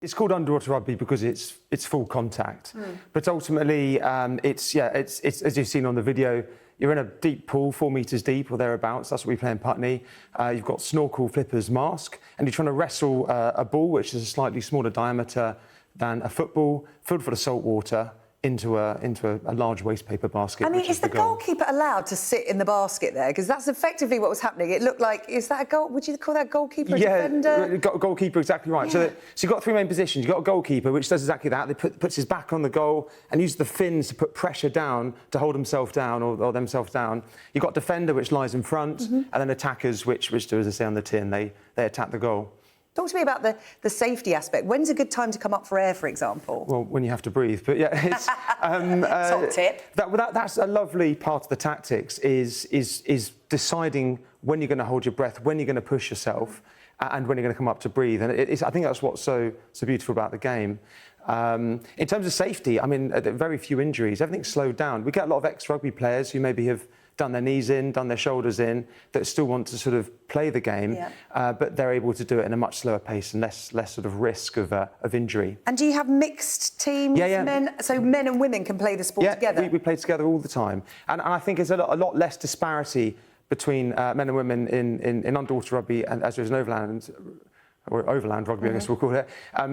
It's called underwater rugby because it's full contact, but ultimately it's as you've seen on the video. You're in a deep pool, 4 metres deep or thereabouts. That's what we play in Putney. You've got snorkel, flippers, mask, and you're trying to wrestle a ball which is a slightly smaller diameter than a football, filled full of salt water, into a large waste paper basket. I mean, is the goal. goalkeeper allowed to sit in the basket there? Because that's effectively what was happening. It looked like, is that a goal? Would you call that goalkeeper, defender? Goalkeeper, exactly right. Yeah. So you've got three main positions. You've got a goalkeeper, which does exactly that. He puts his back on the goal and uses the fins to put pressure down, to hold himself down or themselves down. You've got defender, which lies in front, and then attackers, which do, as I say on the tin, they attack the goal. Talk to me about the safety aspect. When's a good time to come up for air, for example? Well, when you have to breathe. But yeah, it's top tip. That's a lovely part of the tactics is deciding when you're going to hold your breath, when you're going to push yourself, and when you're going to come up to breathe. And I think that's what's so beautiful about the game. In terms of safety, I mean, very few injuries. Everything's slowed down. We get a lot of ex-rugby players who maybe have done their knees in, done their shoulders in, that still want to sort of play the game, but they're able to do it in a much slower pace and less sort of risk of injury. And do you have mixed teams, men? So men and women can play the sport together? We play together all the time. And I think there's a lot less disparity between men and women in underwater rugby and as there is in overland rugby, I guess we'll call it,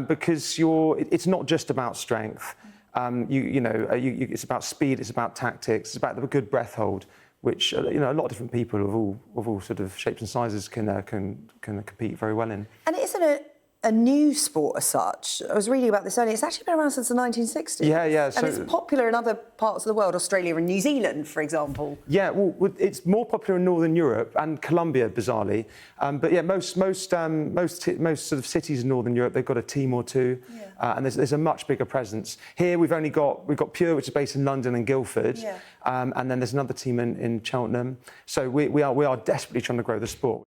because it's not just about strength. It's about speed, it's about tactics, it's about the good breath hold, which a lot of different people of all sort of shapes and sizes can compete very well in. And it isn't a new sport as such. I was reading about this earlier. It's actually been around since the 1960s. Yeah. And it's popular in other parts of the world, Australia and New Zealand, for example. Yeah, well, it's more popular in Northern Europe and Colombia, bizarrely. But yeah, most sort of cities in Northern Europe, they've got a team or two, and there's a much bigger presence. Here we've got Pure, which is based in London and Guildford, and then there's another team in Cheltenham. So we are desperately trying to grow the sport.